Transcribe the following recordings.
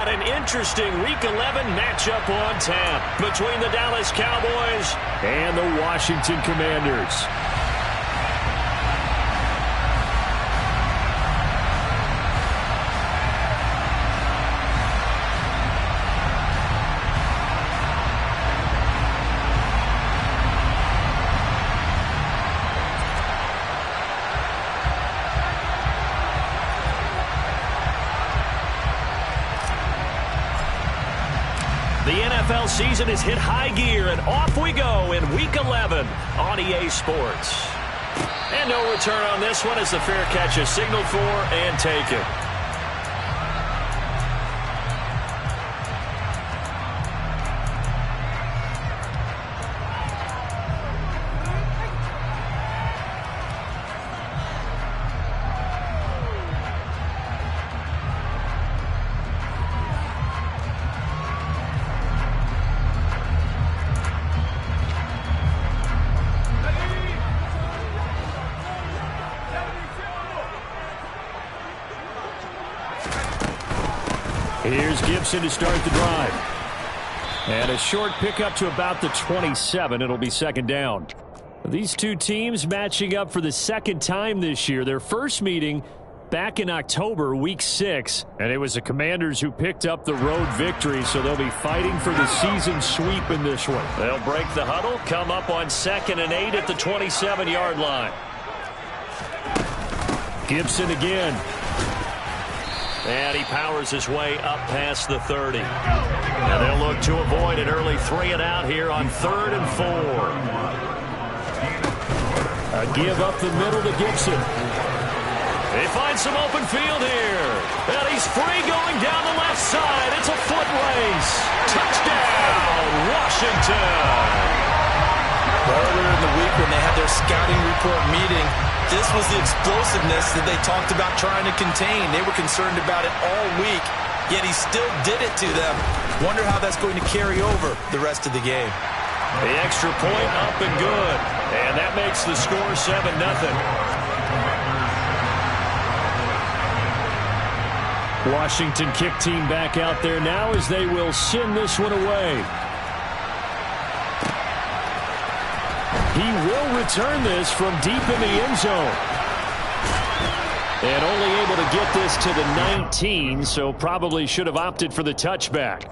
An interesting Week 11 matchup on tap between the Dallas Cowboys and the Washington Commanders. The NFL season has hit high gear, and off we go in Week 11 on EA Sports. And no return on this one as the fair catch is signaled for and taken. Here's Gibson to start the drive. And a short pickup to about the 27. It'll be second down. These two teams matching up for the second time this year. Their first meeting back in October, Week 6. And it was the Commanders who picked up the road victory, so they'll be fighting for the season sweep in this one. They'll break the huddle, come up on 2nd and 8 at the 27-yard line. Gibson again. And he powers his way up past the 30. And they'll look to avoid an early 3-and-out here on 3rd and 4. A give up the middle to Gibson. He finds some open field here. And he's free going down the left side. It's a foot race. Touchdown, Washington. Earlier in the week when they had their scouting report meeting, this was the explosiveness that they talked about trying to contain. They were concerned about it all week, yet he still did it to them. Wonder how that's going to carry over the rest of the game. The extra point up and good. And that makes the score 7-0. Washington kick team back out there now as they will send this one away. He will return this from deep in the end zone. And only able to get this to the 19, so probably should have opted for the touchback.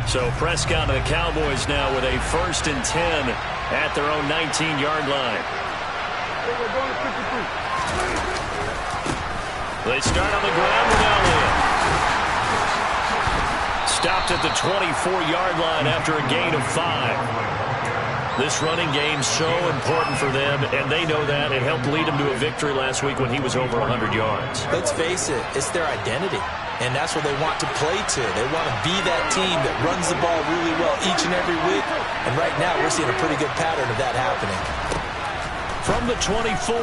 So Prescott and the Cowboys now with a 1st and 10 at their own 19-yard line. They start on the ground with Elliott. Stopped at the 24-yard line after a gain of 5. This running game so important for them, and they know that. It helped lead them to a victory last week when he was over 100 yards. Let's face it, it's their identity, and that's what they want to play to. They want to be that team that runs the ball really well each and every week, and right now we're seeing a pretty good pattern of that happening. From the 24,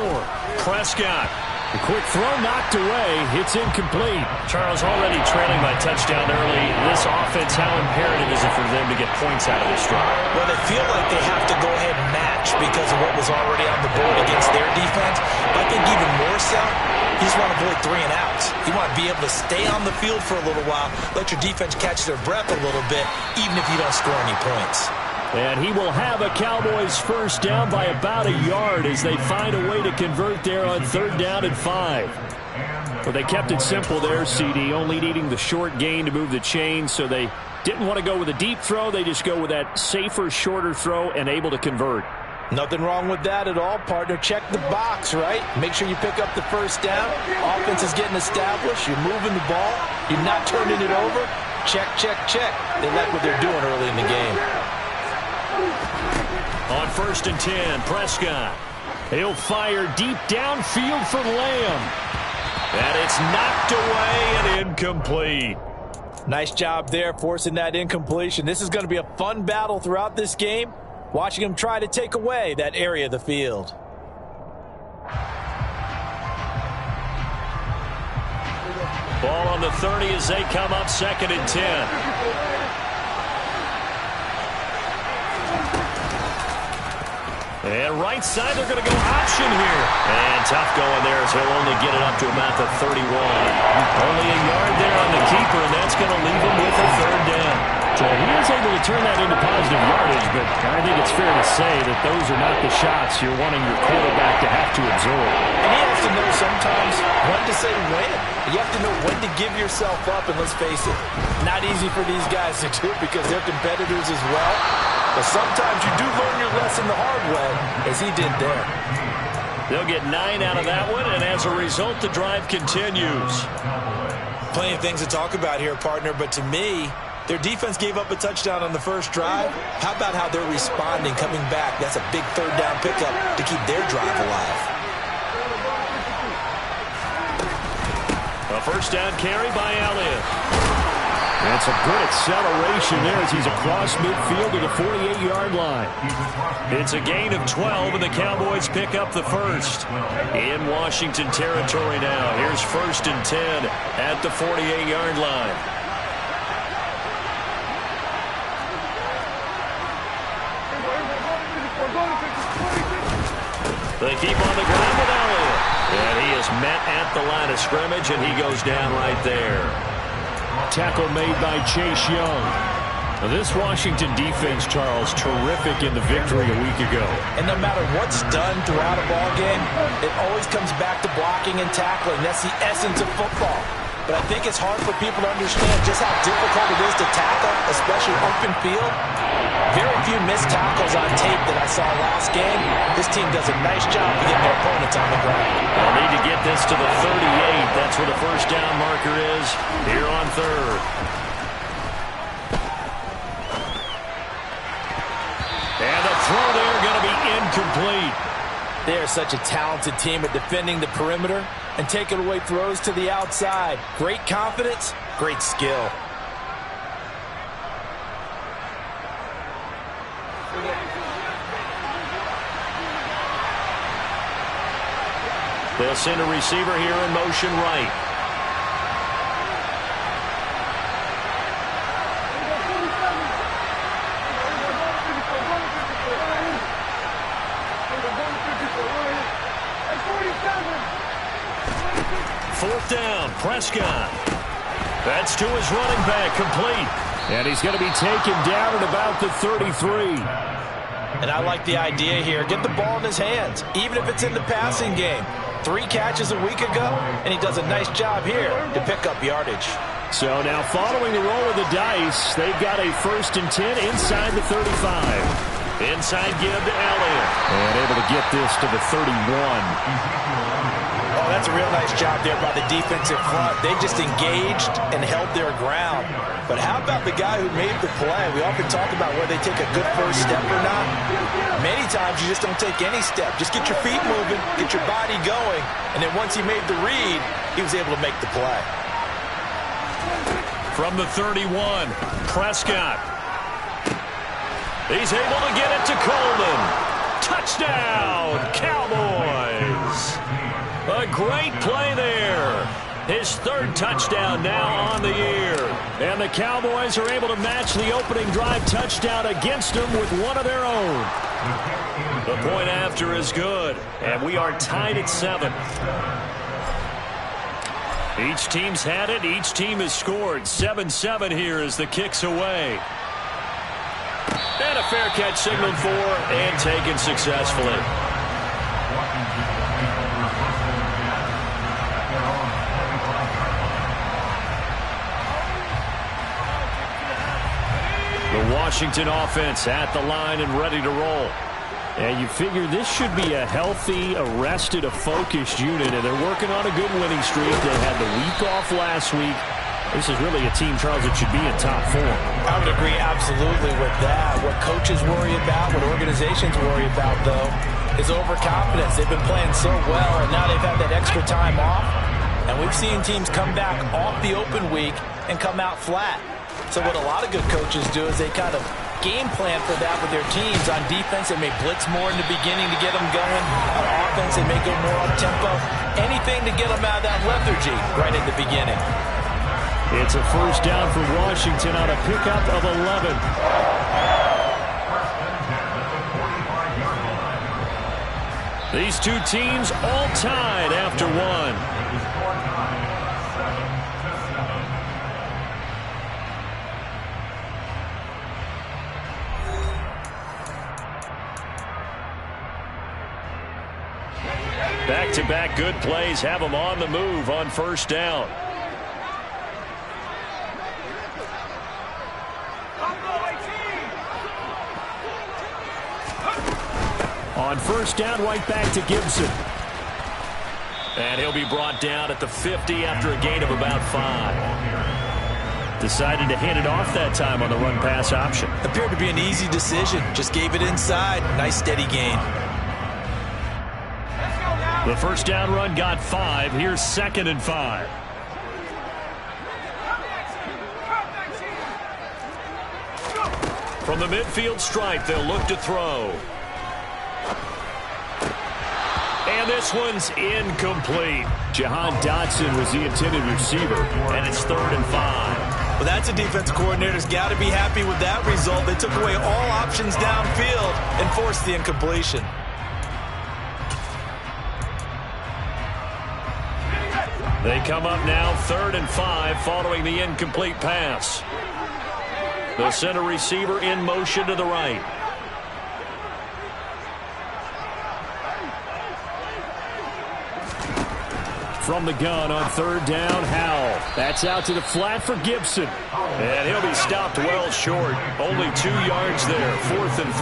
Prescott. The quick throw knocked away. It's incomplete. Charles, already trailing by touchdown early. This offense, how imperative is it for them to get points out of this drive? Well, they feel like they have to go ahead and match because of what was already on the board against their defense. But I think even more so, you just want to avoid 3-and-outs. You want to be able to stay on the field for a little while, let your defense catch their breath a little bit, even if you don't score any points. And he will have a Cowboys first down by about a yard as they find a way to convert there on 3rd down and 5. But they kept it simple there, CD, only needing the short gain to move the chain, so they didn't want to go with a deep throw. They just go with that safer, shorter throw and able to convert. Nothing wrong with that at all, partner. Check the box, right? Make sure you pick up the first down. Offense is getting established. You're moving the ball. You're not turning it over. Check, check, check. They like what they're doing early in the game. On 1st and 10, Prescott. He'll fire deep downfield for Lamb. And it's knocked away and incomplete. Nice job there forcing that incompletion. This is going to be a fun battle throughout this game. Watching him try to take away that area of the field. Ball on the 30 as they come up 2nd and 10. And right side, they're going to go option here. And tough going there as he'll only get it up to about the 31. Only a yard there on the keeper, and that's going to leave him with a third down. So he is able to turn that into positive yardage, but I think it's fair to say that those are not the shots you're wanting your quarterback to have to absorb. And he has to know sometimes when to say when. You have to know when to give yourself up, and let's face it, not easy for these guys to do because they're competitors as well. But sometimes you do learn your lesson the hard way, as he did there. They'll get 9 out of that one, and as a result, the drive continues. Plenty of things to talk about here, partner, but to me, their defense gave up a touchdown on the first drive. How about how they're responding, coming back? That's a big third down pickup to keep their drive alive. A first down carry by Elliott. That's a good acceleration there as he's across midfield to the 48-yard line. It's a gain of 12, and the Cowboys pick up the first. In Washington territory now. Here's 1st and 10 at the 48-yard line. They keep on the ground with Elliott. And he is met at the line of scrimmage, and he goes down right there. Tackle made by Chase Young. Now this Washington defense, Charles, terrific in the victory a week ago. And no matter what's done throughout a ball game, it always comes back to blocking and tackling. That's the essence of football. But I think it's hard for people to understand just how difficult it is to tackle, especially open field. Very few missed tackles on tape that I saw last game. This team does a nice job of getting their opponents on the ground. They'll need to get this to the 38. That's where the first down marker is here on third. And the throw there going to be incomplete. They are such a talented team at defending the perimeter and taking away throws to the outside. Great confidence, great skill. They'll send a receiver here in motion right. Fourth down, Prescott. That's to his running back, complete. And he's going to be taken down at about the 33. And I like the idea here. Get the ball in his hands, even if it's in the passing game. 3 catches a week ago, and he does a nice job here to pick up yardage. So now following the roll of the dice, they've got a 1st and 10 inside the 35. Inside give to Elliott. And able to get this to the 31. Oh, that's a real nice job there by the defensive front. They just engaged and held their ground. But how about the guy who made the play? We often talk about whether they take a good first step or not. Many times you just don't take any step. Just get your feet moving, get your body going, and then once he made the read, he was able to make the play. From the 31, Prescott. He's able to get it to Coleman. Touchdown, Cowboys. A great play there. His 3rd touchdown now on the year. And the Cowboys are able to match the opening drive touchdown against them with one of their own. The point after is good. And we are tied at 7. Each team's had it. Each team has scored. 7-7 here as the kick's away. And a fair catch signaled for and taken successfully. The Washington offense at the line and ready to roll. And you figure this should be a healthy, arrested, a focused unit, and they're working on a good winning streak. They had the week off last week. This is really a team, Charles, that should be in top form. I would agree absolutely with that. What coaches worry about, what organizations worry about, though, is overconfidence. They've been playing so well, and now they've had that extra time off. And we've seen teams come back off the open week and come out flat. So what a lot of good coaches do is they kind of game plan for that with their teams. On defense, they may blitz more in the beginning to get them going. On offense, they may go more up-tempo. Anything to get them out of that lethargy right at the beginning. It's a first down for Washington on a pickup of 11. These two teams all tied after one. Back-to-back good plays have them on the move on first down. On first down, right back to Gibson. And he'll be brought down at the 50 after a gain of about 5. Decided to hand it off that time on the run-pass option. Appeared to be an easy decision. Just gave it inside. Nice steady gain. The first down run got 5. Here's 2nd and 5. From the midfield stripe, they'll look to throw. And this one's incomplete. Jahan Dotson was the intended receiver, and it's 3rd and 5. Well, that's a defense coordinator's got to be happy with that result. They took away all options downfield and forced the incompletion. They come up now 3rd and 5 following the incomplete pass. They'll send a receiver in motion to the right. From the gun on 3rd down, Howell. That's out to the flat for Gibson. And he'll be stopped well short. Only 2 yards there. 4th and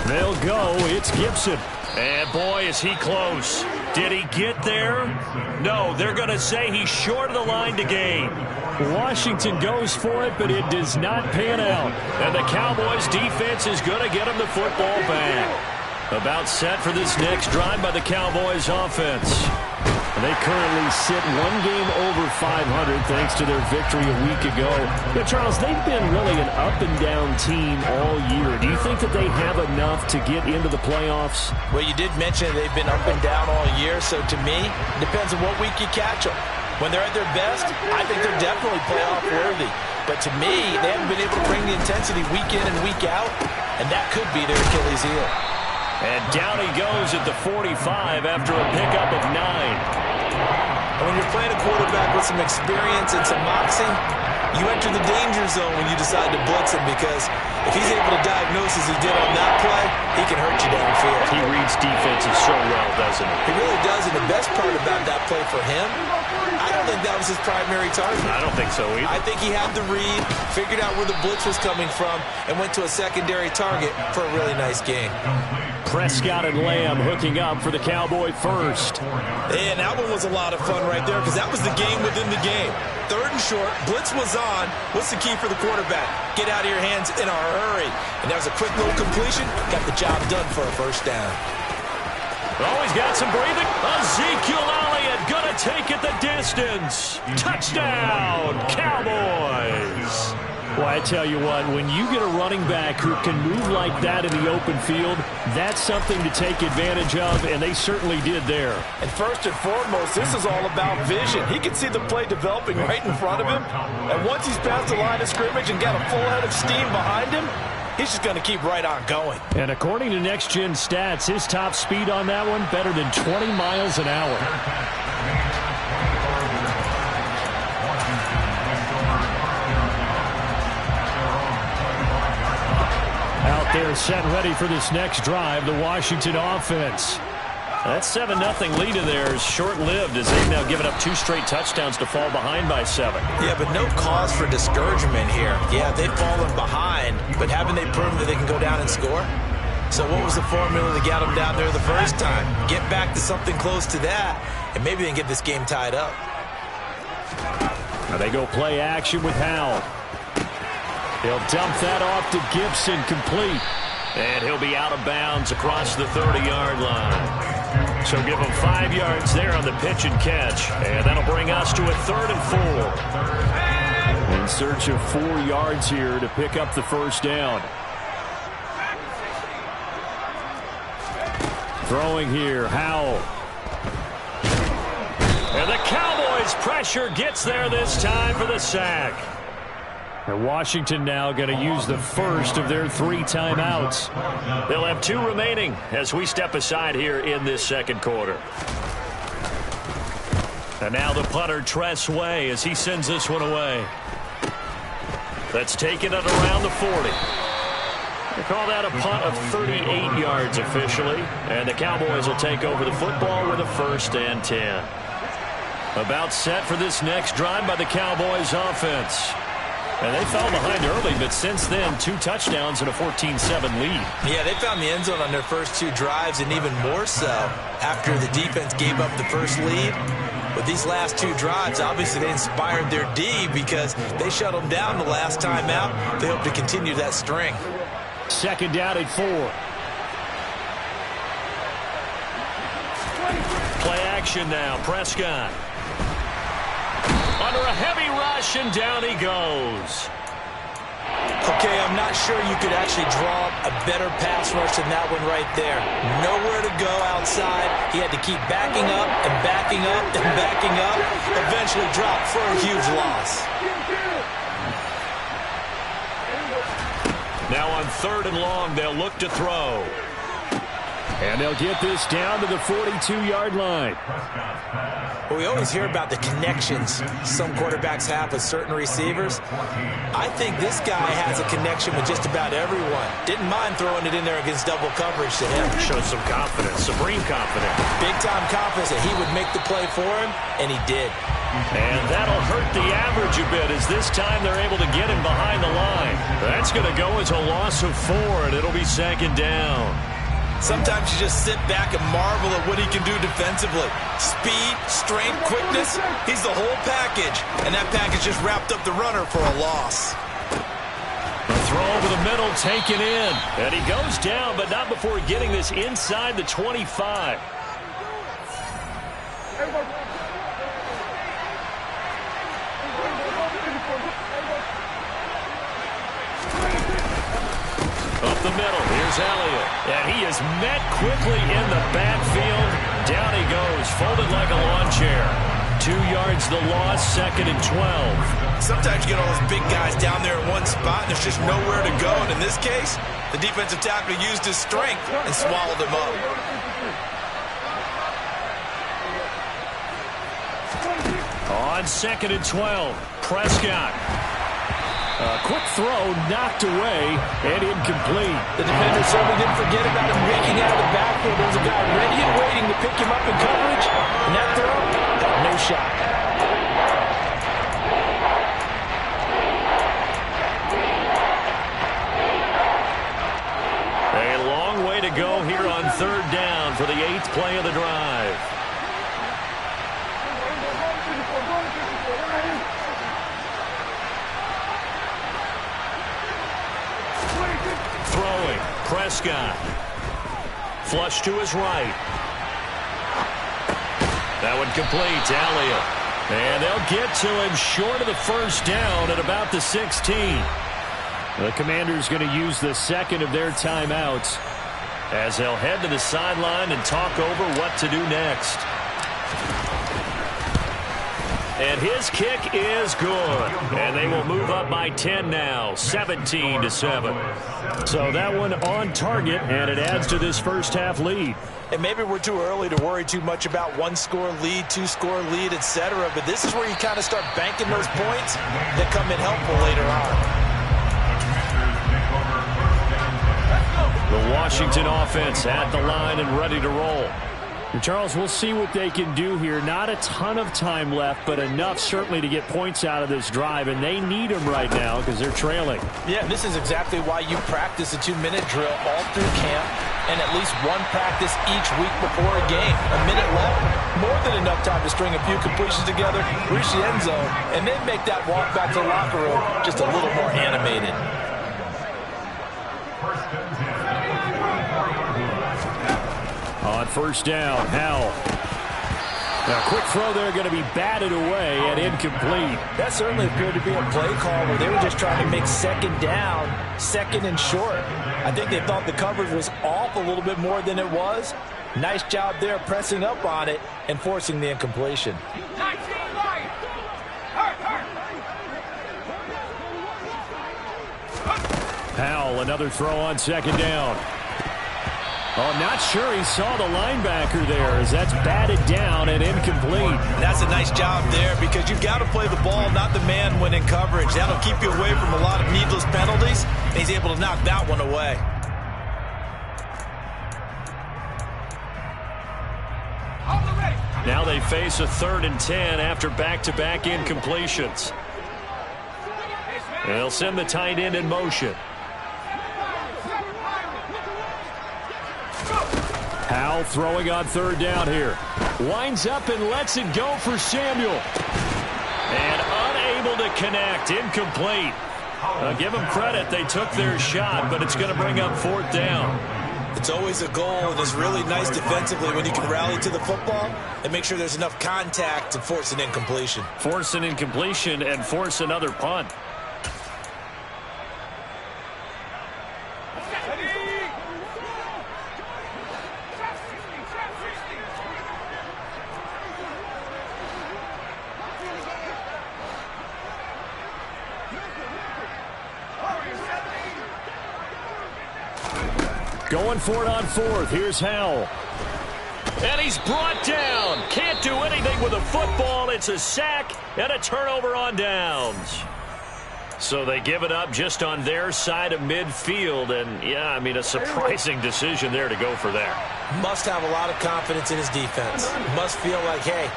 3. They'll go. It's Gibson. And boy, is he close. Did he get there? No, they're going to say he's short of the line to gain. Washington goes for it, but it does not pan out. And the Cowboys defense is going to get him the football back. About set for this next drive by the Cowboys offense. They currently sit 1 game over 500 thanks to their victory a week ago. But Charles, they've been really an up-and-down team all year. Do you think that they have enough to get into the playoffs? Well, you did mention they've been up and down all year, so to me, it depends on what week you catch them. When they're at their best, I think they're definitely playoff worthy. But to me, they haven't been able to bring the intensity week in and week out, and that could be their Achilles heel. And down he goes at the 45 after a pickup of 9. When you're playing a quarterback with some experience and some moxie, you enter the danger zone when you decide to blitz him, because if he's able to diagnose as he did on that play, he can hurt you downfield. He reads defenses so well, doesn't he? He really does, and the best part about that play for him, I don't think that was his primary target. I don't think so either. I think he had the read, figured out where the blitz was coming from, and went to a secondary target for a really nice game. Prescott and Lamb hooking up for the Cowboy first. And that one was a lot of fun right there, because that was the game within the game. 3rd and short, blitz was on. What's the key for the quarterback? Get out of your hands in a hurry. And that was a quick little completion. Got the job done for a first down. Oh, he's got some breathing. Ezekiel Elliott gonna take it the distance. Touchdown, Cowboys. Well, I tell you what, when you get a running back who can move like that in the open field, that's something to take advantage of, and they certainly did there. And first and foremost, this is all about vision. He can see the play developing right in front of him, and once he's past the line of scrimmage and got a full head of steam behind him, he's just going to keep right on going. And according to Next Gen Stats, his top speed on that one, better than 20 miles an hour. Out there set ready for this next drive, the Washington offense. That 7-0 lead of theirs short-lived as they've now given up 2 straight touchdowns to fall behind by 7. Yeah, but no cause for discouragement here. Yeah, they've fallen behind, but haven't they proven that they can go down and score? So what was the formula that got them down there the first time? Get back to something close to that, and maybe they can get this game tied up. Now they go play action with Howell. He'll dump that off to Gibson, complete. And he'll be out of bounds across the 30-yard line. So give him 5 yards there on the pitch and catch. And that'll bring us to a 3rd and 4. In search of 4 yards here to pick up the first down. Throwing here, Howell. And the Cowboys' pressure gets there this time for the sack. And Washington now going to use the first of their 3 timeouts. They'll have 2 remaining as we step aside here in this second quarter. And now the punter, Tress Way, as he sends this one away. That's taken at around the 40. They call that a punt of 38 yards officially. And the Cowboys will take over the football with a 1st and 10. About set for this next drive by the Cowboys offense. And they fell behind early, but since then, 2 touchdowns and a 14-7 lead. Yeah, they found the end zone on their first 2 drives, and even more so after the defense gave up the first lead. But these last 2 drives, obviously they inspired their D because they shut them down the last time out. They hope to continue that string. 2nd down at 4. Play action now, Prescott. Under a heavy rush, and down he goes. Okay, I'm not sure you could actually draw a better pass rush than that one right there. Nowhere to go outside. He had to keep backing up and backing up and backing up. Eventually dropped for a huge loss. Now on 3rd and long, they'll look to throw. And they'll get this down to the 42-yard line. Well, we always hear about the connections some quarterbacks have with certain receivers. I think this guy has a connection with just about everyone. Didn't mind throwing it in there against double coverage to him. Shows some confidence, supreme confidence. Big-time confidence that he would make the play for him, and he did. And that'll hurt the average a bit as this time they're able to get him behind the line. That's going to go as a loss of 4, and it'll be 2nd down. Sometimes you just sit back and marvel at what he can do defensively. Speed, strength, quickness, he's the whole package. And that package just wrapped up the runner for a loss. A throw over the middle, taken in. And he goes down, but not before getting this inside the 25. Up the middle, here's Elliott. And he is met quickly in the backfield. Down he goes, folded like a lawn chair. 2 yards the loss, 2nd and 12. Sometimes you get all those big guys down there in one spot, and there's just nowhere to go. And in this case, the defensive tackle used his strength and swallowed him up. On 2nd and 12, Prescott. Quick throw, knocked away, and incomplete. The defender certainly didn't forget about him raking out of the backfield. There's a guy ready and waiting to pick him up in coverage, and that throw got no shot. A long way to go here on 3rd down for the 8th play of the drive. Throwing, Prescott. Flush to his right. That one complete to Elliott. And they'll get to him short of the 1st down at about the 16. The Commanders going to use the 2nd of their timeouts as they'll head to the sideline and talk over what to do next. And his kick is good. And they will move up by 10 now, 17-7. So that one on target, and it adds to this first half lead. And maybe we're too early to worry too much about 1-score lead, 2-score lead, etc. But this is where you kind of start banking those points that come in helpful later on. The Washington offense at the line and ready to roll. And Charles, we'll see what they can do here. Not a ton of time left, but enough certainly to get points out of this drive, and they need them right now because they're trailing. Yeah, this is exactly why you practice a 2-minute drill all through camp and at least one practice each week before a game. A minute left, more than enough time to string a few completions together, reach the end zone, and then make that walk back to the locker room just a little more animated. On 1st down, Howell. Now, quick throw there going to be batted away and incomplete. That certainly appeared to be a play call where they were just trying to make 2nd down, 2nd and short. I think they thought the coverage was off a little bit more than it was. Nice job there pressing up on it and forcing the incompletion. Howell, another throw on second down. Oh, not sure he saw the linebacker there as that's batted down and incomplete. That's a nice job there because you've got to play the ball, not the man when in coverage. That'll keep you away from a lot of needless penalties, and he's able to knock that one away. Now they face a 3rd and 10 after back-to-back incompletions. They'll send the tight end in motion. Howell throwing on 3rd down here. Winds up and lets it go for Samuel. And unable to connect. Incomplete. Give them credit. They took their shot, but it's going to bring up 4th down. It's always a goal, and it's really nice defensively when you can rally to the football and make sure there's enough contact to force an incompletion. Force an incompletion and force another punt. Going for it on 4th. Here's Howell. And he's brought down. Can't do anything with a football. It's a sack and a turnover on downs. So they give it up just on their side of midfield. And, yeah, I mean, a surprising decision there to go for that. Must have a lot of confidence in his defense. Must feel like, hey,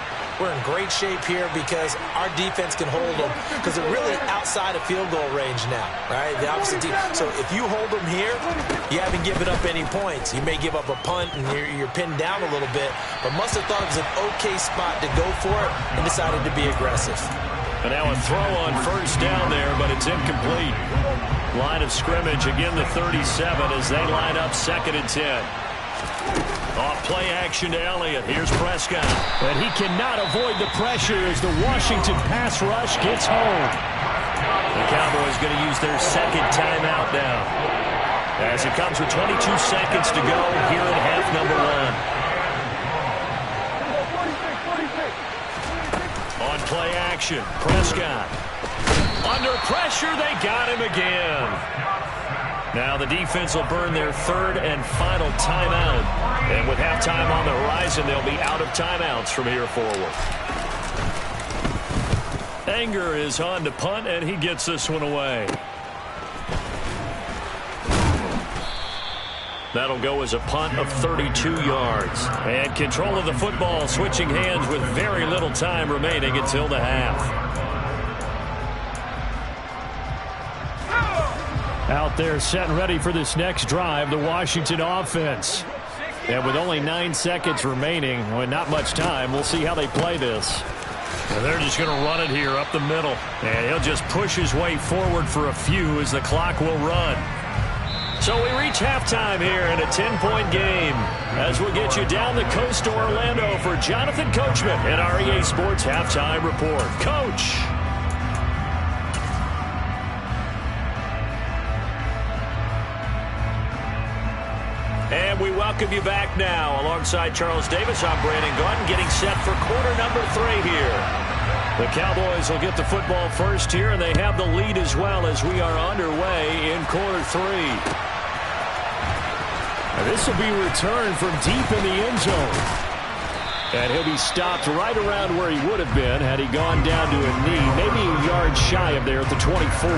we're in great shape here because our defense can hold them because they're really outside of field goal range now, right? The opposite team. So if you hold them here, you haven't given up any points. You may give up a punt and you're pinned down a little bit, but must have thought it was an okay spot to go for it and decided to be aggressive. And now a throw on 1st down there, but it's incomplete. Line of scrimmage, again the 37 as they line up 2nd and 10. Off play action to Elliott. Here's Prescott. And he cannot avoid the pressure as the Washington pass rush gets home. The Cowboys going to use their 2nd timeout now. As it comes with 22 seconds to go here in half number 1. On play action, Prescott. Under pressure, they got him again. Now the defense will burn their 3rd and final timeout. And with halftime on the horizon, they'll be out of timeouts from here forward. Anger is on to punt, and he gets this one away. That'll go as a punt of 32 yards. And control of the football switching hands with very little time remaining until the half. Out there set and ready for this next drive, the Washington offense. And with only 9 seconds remaining, with not much time, we'll see how they play this. And they're just going to run it here up the middle. And he'll just push his way forward for a few as the clock will run. So we reach halftime here in a 10-point game. As we'll get you down the coast to Orlando for Jonathan Coachman at our EA Sports Halftime Report. Coach. And we welcome you back now. Alongside Charles Davis, I'm Brandon Gaudin getting set for quarter number 3 here. The Cowboys will get the football first here, and they have the lead as well as we are underway in quarter 3. And this will be returned from deep in the end zone. And he'll be stopped right around where he would have been had he gone down to a knee, maybe a yard shy of there at the 24.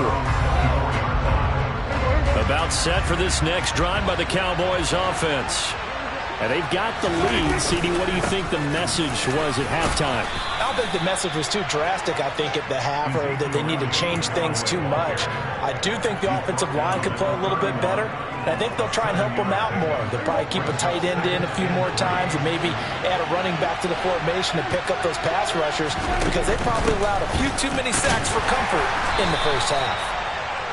About set for this next drive by the Cowboys offense. And they've got the lead. CD, what do you think the message was at halftime? I don't think the message was too drastic, I think, at the half, or that they need to change things too much. I do think the offensive line could play a little bit better. And I think they'll try and help them out more. They'll probably keep a tight end in a few more times and maybe add a running back to the formation to pick up those pass rushers because they probably allowed a few too many sacks for comfort in the first half.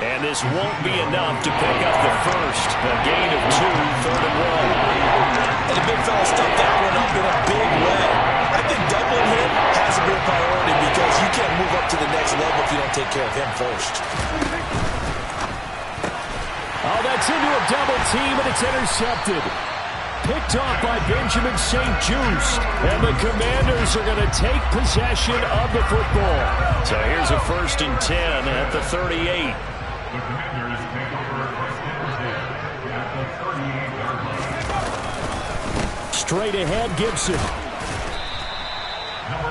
And this won't be enough to pick up the first. A gain of 2, 3rd and 1. And the big fella stuffed that one up in a big way. I think doubling him has to be a priority because you can't move up to the next level if you don't take care of him first. Oh, that's into a double team, and it's intercepted. Picked off by Benjamin St. Juste. And the Commanders are going to take possession of the football. So here's a 1st and 10 at the 38. Straight ahead, Gibson.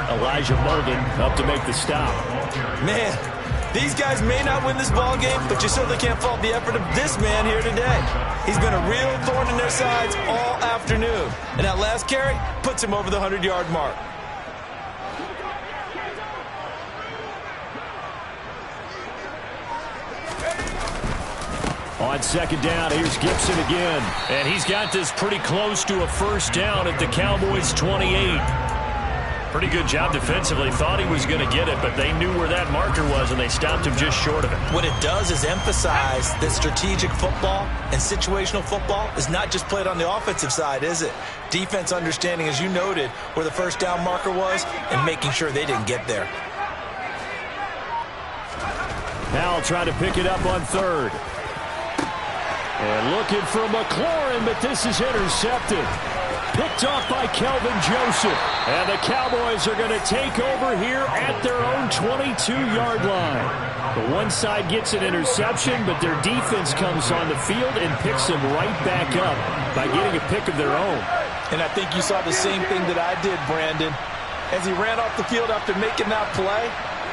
Elijah Molden up to make the stop. Man, these guys may not win this ball game, but you certainly can't fault the effort of this man here today. He's been a real thorn in their sides all afternoon. And that last carry puts him over the 100-yard mark. On second down, here's Gibson again. And he's got this pretty close to a first down at the Cowboys' 28. Pretty good job defensively. Thought he was going to get it, but they knew where that marker was, and they stopped him just short of it. What it does is emphasize that strategic football and situational football is not just played on the offensive side, is it? Defense understanding, as you noted, where the first down marker was and making sure they didn't get there. Powell trying to pick it up on third. And looking for McLaurin, but this is intercepted. Picked off by Kelvin Joseph. And the Cowboys are going to take over here at their own 22-yard line. The one side gets an interception, but their defense comes on the field and picks them right back up by getting a pick of their own. And I think you saw the same thing that I did, Brandon. As he ran off the field after making that play,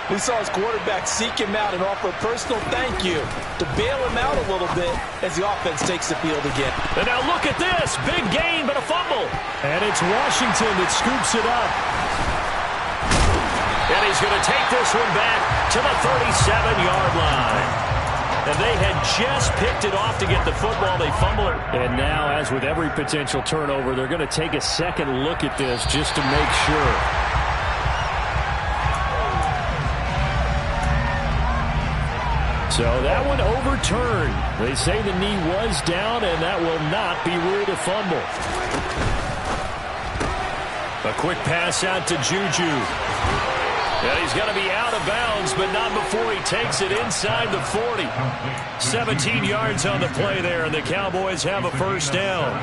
we saw his quarterback seek him out and offer a personal thank you to bail him out a little bit as the offense takes the field again. And now look at this. Big gain, but a fumble. And it's Washington that scoops it up. And he's going to take this one back to the 37-yard line. And they had just picked it off to get the football. They fumble it. And now, as with every potential turnover, they're going to take a second look at this just to make sure. So that one overturned. They say the knee was down, and that will not be ruled a fumble. A quick pass out to Juju. And he's going to be out of bounds, but not before he takes it inside the 40. 17 yards on the play there, and the Cowboys have a first down.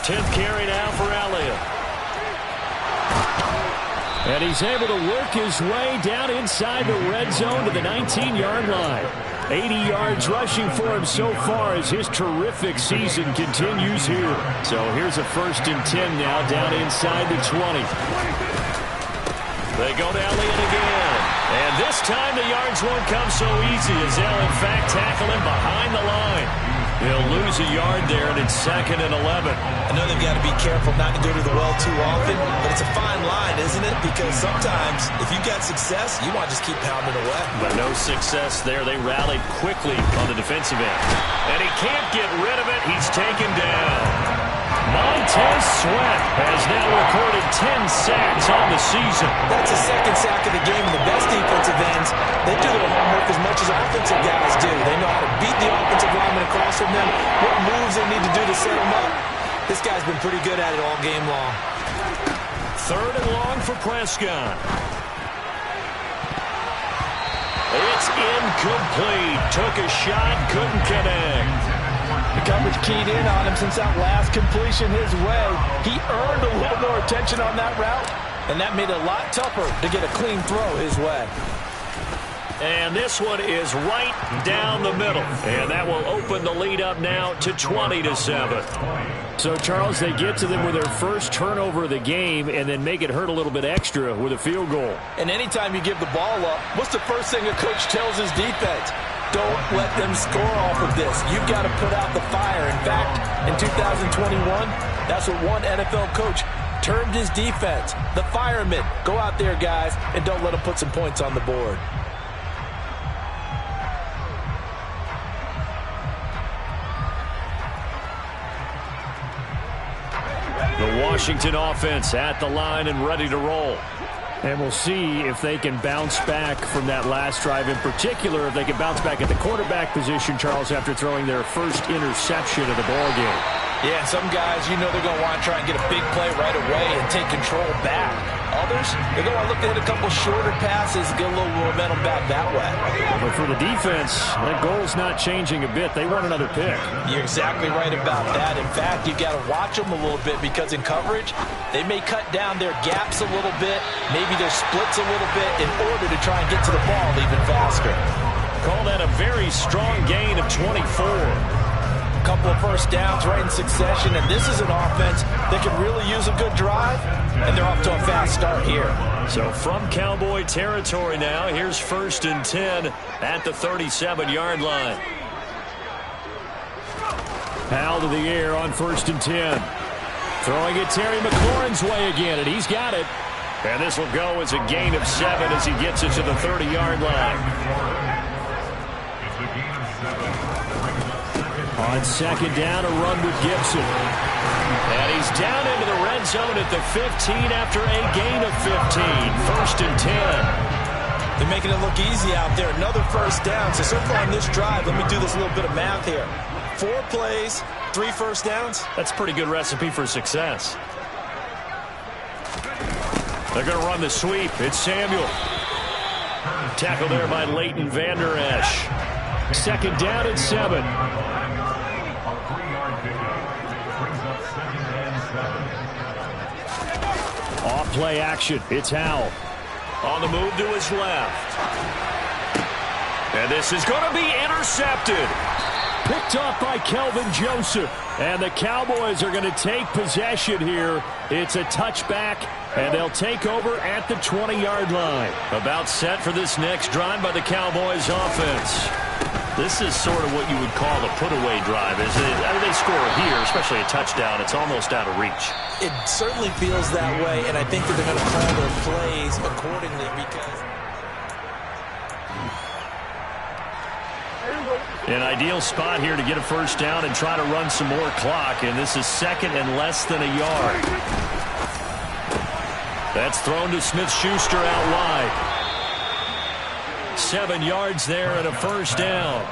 10th carry now for Elliott. And he's able to work his way down inside the red zone to the 19-yard line. 80 yards rushing for him so far as his terrific season continues here. So here's a 1st and 10 now down inside the 20. They go to Elliott again. And this time the yards won't come so easy as they'll in fact tackle him behind the line. He'll lose a yard there, and it's 2nd and 11. I know they've got to be careful not to go to the well too often, but it's a fine line, isn't it? Because sometimes if you've got success, you want to just keep pounding away. But no success there. They rallied quickly on the defensive end. And he can't get rid of it. He's taken down. Montez Sweat has now recorded 10 sacks on the season. That's the 2nd sack of the game. And the best defensive ends, they do their homework as much as offensive guys do. They know how to beat the offensive lineman across from them, what moves they need to do to set them up. This guy's been pretty good at it all game long. 3rd and long for Prescott. It's incomplete. Took a shot, couldn't connect. The coverage keyed in on him since that last completion his way. He earned a little more attention on that route, and that made it a lot tougher to get a clean throw his way. And this one is right down the middle. And that will open the lead up now to 20-7. So, Charles, they get to them with their first turnover of the game and then make it hurt a little bit extra with a field goal. And anytime you give the ball up, what's the first thing a coach tells his defense? Don't let them score off of this. You've got to put out the fire. In fact, in 2021, that's what one NFL coach termed his defense. The firemen. Go out there, guys, and don't let them put some points on the board. The Washington offense at the line and ready to roll. And we'll see if they can bounce back from that last drive, in particular, if they can bounce back at the quarterback position, Charles, after throwing their first interception of the ballgame. Yeah, some guys, you know they're going to want to try and get a big play right away and take control back. Others, they're going to look at a couple shorter passes, get a little momentum back that way. But for the defense, that goal's not changing a bit. They want another pick. You're exactly right about that. In fact, you've got to watch them a little bit because in coverage, they may cut down their gaps a little bit, maybe their splits a little bit in order to try and get to the ball even faster. Call that a very strong gain of 24. Couple of first downs right in succession, and this is an offense that can really use a good drive, and they're off to a fast start here. So from Cowboy territory now, here's 1st and 10 at the 37-yard line. Powell to the air on 1st and 10. Throwing it Terry McLaurin's way again, and he's got it. And this will go as a gain of 7 as he gets it to the 30-yard line. On 2nd down, a run with Gibson. And he's down into the red zone at the 15 after a gain of 15. 1st and 10. They're making it look easy out there. Another first down. So far on this drive, let me do this little bit of math here. 4 plays, 3 first downs. That's a pretty good recipe for success. They're going to run the sweep. It's Samuel. Tackle there by Leighton Vander Esch. 2nd down and 7. Off play action. It's Howell. On the move to his left. And this is going to be intercepted. Picked off by Kelvin Joseph. And the Cowboys are going to take possession here. It's a touchback, and they'll take over at the 20-yard line. About set for this next drive by the Cowboys offense. This is sort of what you would call the put-away drive. They score here, especially a touchdown. It's almost out of reach. It certainly feels that way, and I think that they're going to call their plays accordingly because... An ideal spot here to get a first down and try to run some more clock, and this is 2nd and less than a yard. That's thrown to Smith-Schuster out wide. 7 yards there and a first down.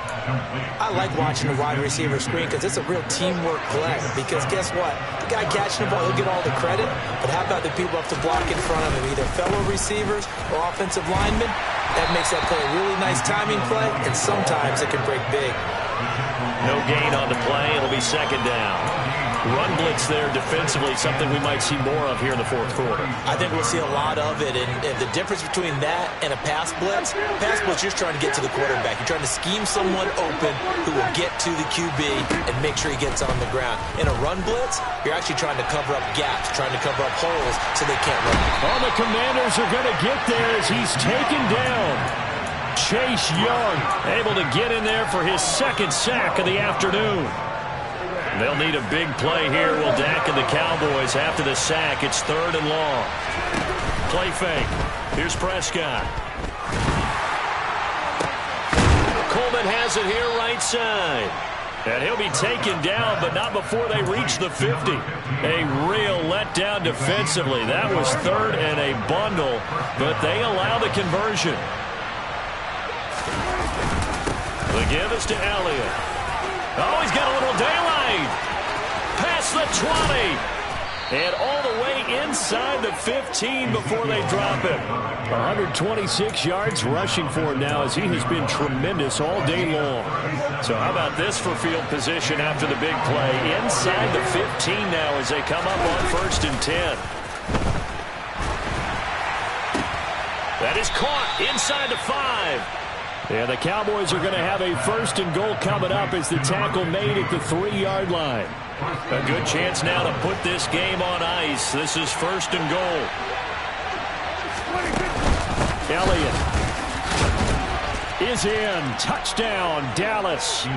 I like watching the wide receiver screen because it's a real teamwork play. Because guess what? The guy catching the ball, he'll get all the credit. But how about the people up to block in front of him, either fellow receivers or offensive linemen? That makes that play a really nice timing play, and sometimes it can break big. No gain on the play. It'll be 2nd down. Run blitz there defensively, something we might see more of here in the 4th quarter. I think we'll see a lot of it, and the difference between that and a pass blitz, you're just trying to get to the quarterback. You're trying to scheme someone open who will get to the QB and make sure he gets on the ground. In a run blitz, you're actually trying to cover up gaps, trying to cover up holes so they can't run. Oh, the Commanders are going to get there as he's taken down. Chase Young able to get in there for his 2nd sack of the afternoon. They'll need a big play here. Will Dak and the Cowboys after the sack. It's 3rd and long. Play fake. Here's Prescott. Coleman has it here right side. And he'll be taken down, but not before they reach the 50. A real letdown defensively. That was 3rd and a bundle, but they allow the conversion. The give is to Elliott. Oh, he's got a little daylight. Past the 20. And all the way inside the 15 before they drop it. 126 yards rushing for him now as he has been tremendous all day long. So how about this for field position after the big play? Inside the 15 now as they come up on 1st and 10. That is caught inside the 5. And the Cowboys are going to have a 1st and goal coming up as the tackle made at the 3-yard line. A good chance now to put this game on ice. This is 1st and goal. Elliott is in. Touchdown, Dallas.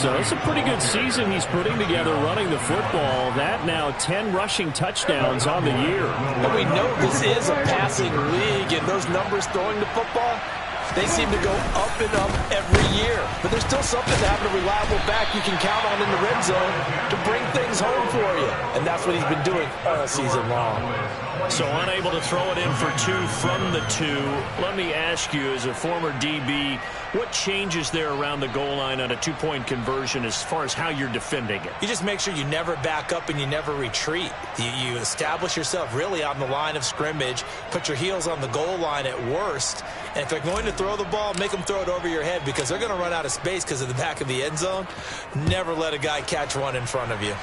So it's a pretty good season he's putting together running the football. That now 10 rushing touchdowns on the year. And we know this is a passing league, and those numbers throwing the football, they seem to go up and up every year. But there's still something to having a reliable back you can count on in the red zone to bring things home for you. And that's what he's been doing all season long. So unable to throw it in for 2 from the 2. Let me ask you, as a former DB, what changes there around the goal line on a 2-point conversion as far as how you're defending it? You just make sure you never back up and you never retreat. You establish yourself really on the line of scrimmage, put your heels on the goal line at worst, and if they're going to throw the ball, make them throw it over your head because they're going to run out of space because of the back of the end zone. Never let a guy catch one in front of you.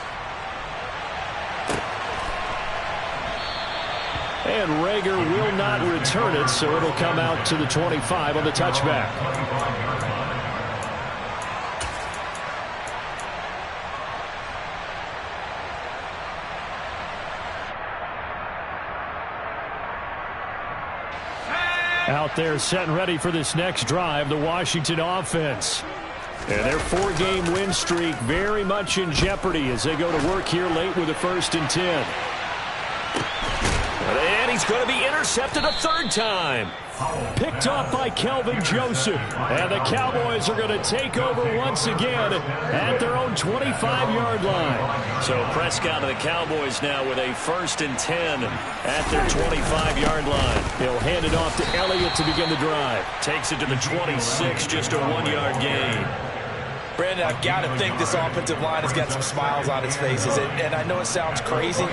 And Rager will not return it, so it'll come out to the 25 on the touchback. Out there set and ready for this next drive, the Washington offense. And their 4-game win streak very much in jeopardy as they go to work here late with a 1st and 10. And he's going to be intercepted a 3rd time. Picked off by Kelvin Joseph. And the Cowboys are going to take over once again at their own 25-yard line. So Prescott and the Cowboys now with a 1st and 10 at their 25-yard line. He'll hand it off to Elliott to begin the drive. Takes it to the 26, just a 1-yard gain. Brandon, I've got to think this offensive line has got some smiles on its faces. And I know it sounds crazy,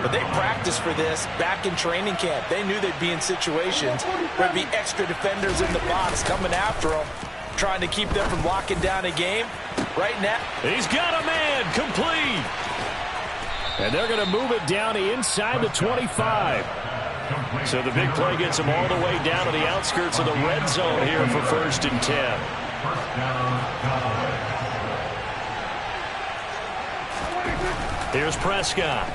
but they practiced for this back in training camp. They knew they'd be in situations where there'd be extra defenders in the box coming after them, trying to keep them from locking down a game. Right now, he's got a man complete. And they're going to move it down inside the 25. So the big play gets them all the way down to the outskirts of the red zone here for 1st and 10. Here's Prescott.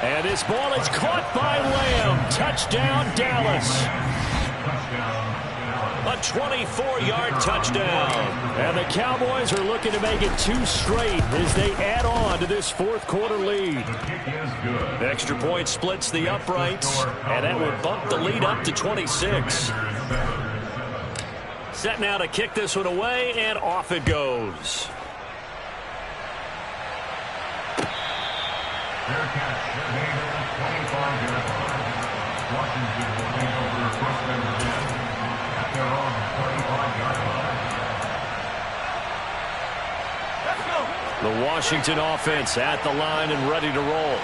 And this ball is caught by Lamb. Touchdown, Dallas. A 24-yard touchdown. And the Cowboys are looking to make it 2 straight as they add on to this 4th quarter lead. Extra point splits the uprights, and that will bump the lead up to 26. Set now to kick this one away, and off it goes. The Washington offense at the line and ready to roll.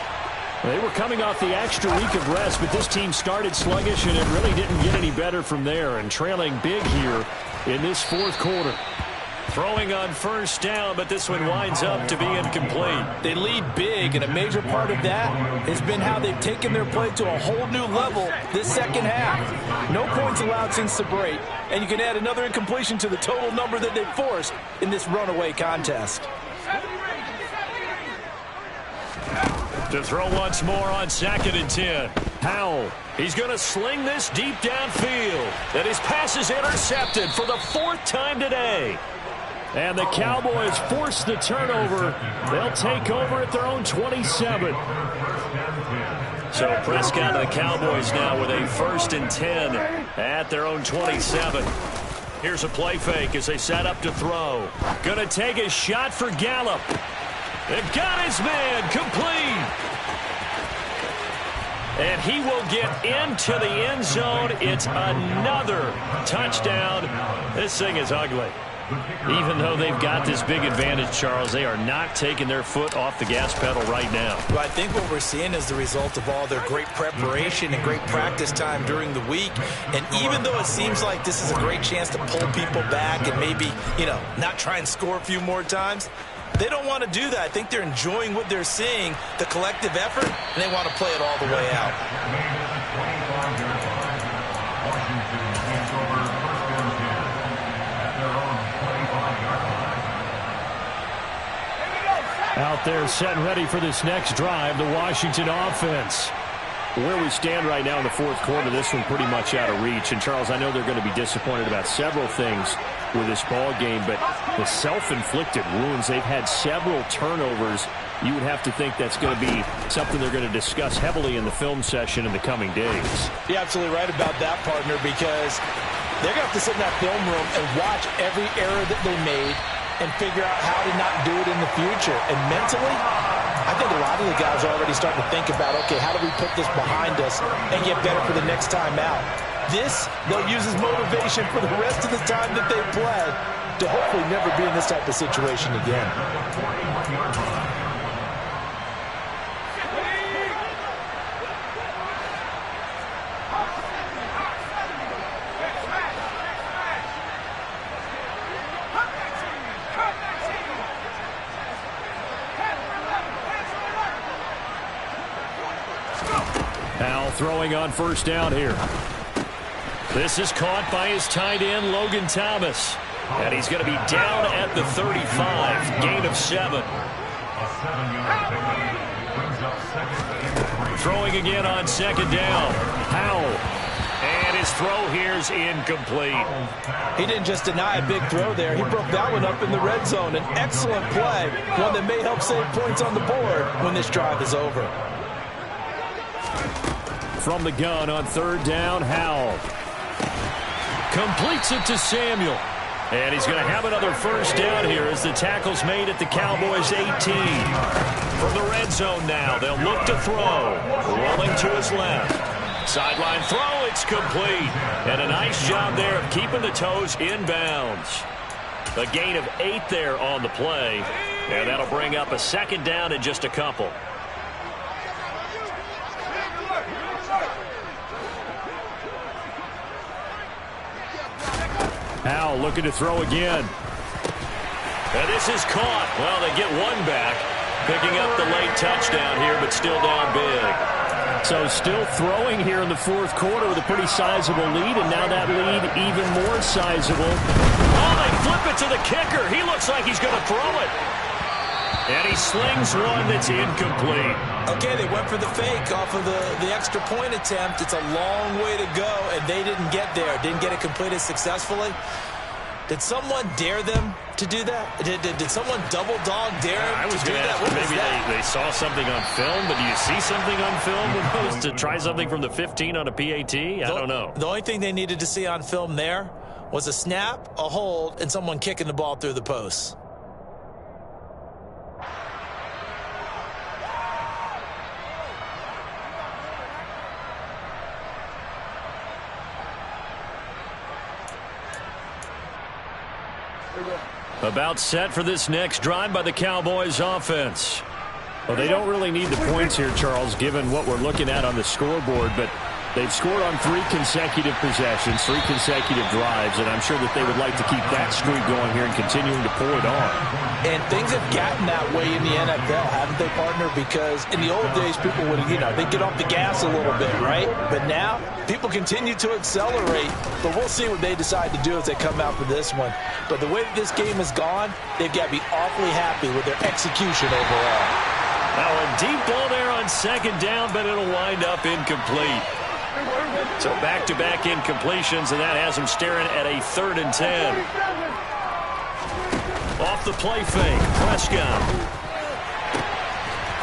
They were coming off the extra week of rest, but this team started sluggish, and it really didn't get any better from there, and trailing big here in this 4th quarter. Throwing on 1st down, but this one winds up to be incomplete. They lead big, and a major part of that has been how they've taken their play to a whole new level this 2nd half. No points allowed since the break, and you can add another incompletion to the total number that they've forced in this runaway contest. To throw once more on 2nd and 10. Howell, he's going to sling this deep downfield. And his pass is intercepted for the 4th time today. And the Cowboys force the turnover. They'll take over at their own 27. So Prescott and the Cowboys now with a 1st and 10 at their own 27. Here's a play fake as they set up to throw. Going to take a shot for Gallup. They've got his man complete. And he will get into the end zone. It's another touchdown. This thing is ugly. Even though they've got this big advantage, Charles, they are not taking their foot off the gas pedal right now. Well, I think what we're seeing is the result of all their great preparation and great practice time during the week. And even though it seems like this is a great chance to pull people back and maybe, not try and score a few more times, they don't want to do that. I think they're enjoying what they're seeing, the collective effort, and they want to play it all the way out. Out there set and ready for this next drive, the Washington offense. Where we stand right now in the 4th quarter, this one pretty much out of reach. And, Charles, I know they're going to be disappointed about several things with this ball game, but the self-inflicted wounds, they've had several turnovers. You would have to think that's going to be something they're going to discuss heavily in the film session in the coming days. You're absolutely right about that, partner, because they're going to have to sit in that film room and watch every error that they made and figure out how to not do it in the future. And mentally, I think a lot of the guys are already starting to think about, okay, how do we put this behind us and get better for the next time out? This, they'll use as motivation for the rest of the time that they play to hopefully never be in this type of situation again. Now throwing on first down here. This is caught by his tight end, Logan Thomas. And he's going to be down at the 35. Gain of 7. Throwing again on second down. Howell. And his throw here is incomplete. He didn't just deny a big throw there. He broke that one up in the red zone. An excellent play. One that may help save points on the board when this drive is over. From the gun on third down, Howell. Completes it to Samuel. And he's going to have another first down here as the tackle's made at the Cowboys' 18. From the red zone now, they'll look to throw. Rolling to his left. Sideline throw, it's complete. And a nice job there of keeping the toes inbounds. A gain of 8 there on the play. And that'll bring up a second down in just a couple. Howell looking to throw again. And this is caught. Well, they get one back. Picking up the late touchdown here, but still down big. So still throwing here in the fourth quarter with a pretty sizable lead, and now that lead even more sizable. Oh, they flip it to the kicker. He looks like he's going to throw it. And he slings one that's incomplete. Okay, they went for the fake off of the extra point attempt. It's a long way to go, and they didn't get there. Didn't get it completed successfully. Did someone dare them to do that? Did someone double dog dare them to do that? Maybe they saw something on film, but do you see something on film opposed to try something from the 15 on a PAT? I don't know. The only thing they needed to see on film there was a snap, a hold, and someone kicking the ball through the posts. About set for this next drive by the Cowboys offense. Well, they don't really need the points here, Charles, given what we're looking at on the scoreboard, but they've scored on 3 consecutive possessions, 3 consecutive drives, and I'm sure that they would like to keep that streak going here and continuing to pull it on. And things have gotten that way in the NFL, haven't they, partner? Because in the old days, people would, they'd get off the gas a little bit, right? But now, people continue to accelerate, but we'll see what they decide to do as they come out for this one. But the way that this game has gone, they've got to be awfully happy with their execution overall. Now a deep ball there on second down, but it'll wind up incomplete. So back-to-back incompletions, and that has them staring at a 3rd and 10. Off the play fake, Prescott.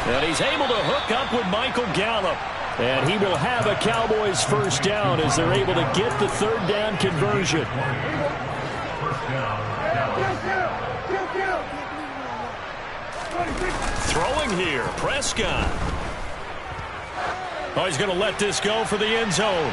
And he's able to hook up with Michael Gallup. And he will have a Cowboys first down as they're able to get the 3rd down conversion. Throwing here, Prescott. Oh, he's going to let this go for the end zone.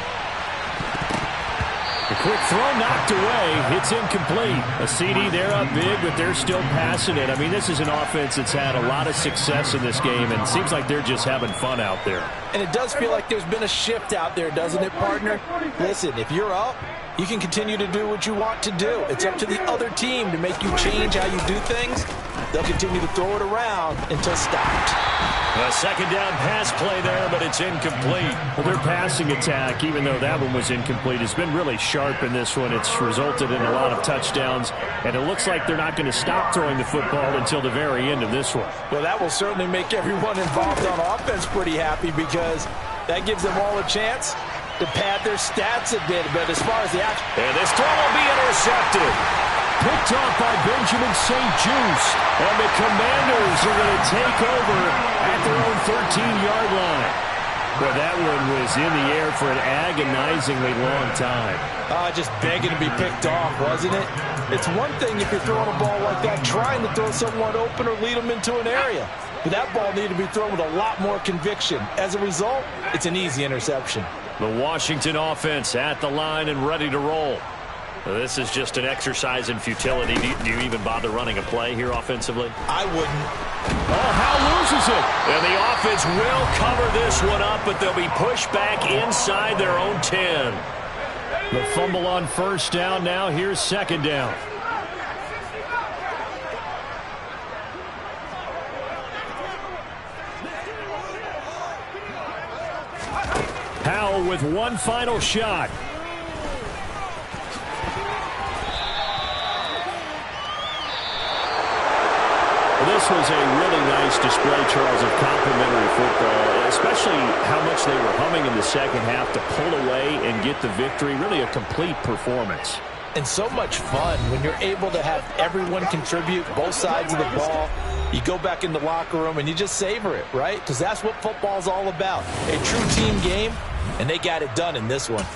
The quick throw knocked away. It's incomplete. A CD, they're up big, but they're still passing it. I mean, this is an offense that's had a lot of success in this game, and it seems like they're just having fun out there. And it does feel like there's been a shift out there, doesn't it, partner? Listen, if you're up, you can continue to do what you want to do. It's up to the other team to make you change how you do things. They'll continue to throw it around until stopped. A second down pass play there, but it's incomplete. Well, their passing attack, even though that one was incomplete, has been really sharp in this one. It's resulted in a lot of touchdowns, and it looks like they're not going to stop throwing the football until the very end of this one. Well, that will certainly make everyone involved on offense pretty happy because that gives them all a chance to pad their stats a bit. But as far as the action... And this throw will be intercepted. Picked off by Benjamin St. Juste. And the Commanders are going to take over at their own 13-yard line. Well, that one was in the air for an agonizingly long time. Just begging to be picked off, wasn't it? It's one thing if you're throwing a ball like that, trying to throw someone open or lead them into an area. but that ball needed to be thrown with a lot more conviction. As a result, it's an easy interception. The Washington offense at the line and ready to roll. This is just an exercise in futility. Do you even bother running a play here offensively? I wouldn't. Oh, Howe loses it. And the offense will cover this one up, but they'll be pushed back inside their own 10. The fumble on first down. Now here's second down. Howe with one final shot. This was a really nice display, Charles, of complimentary football, especially how much they were humming in the second half to pull away and get the victory. Really a complete performance. And so much fun when you're able to have everyone contribute, both sides of the ball. You go back in the locker room and you just savor it, right? Because that's what football's all about. A true team game, and they got it done in this one.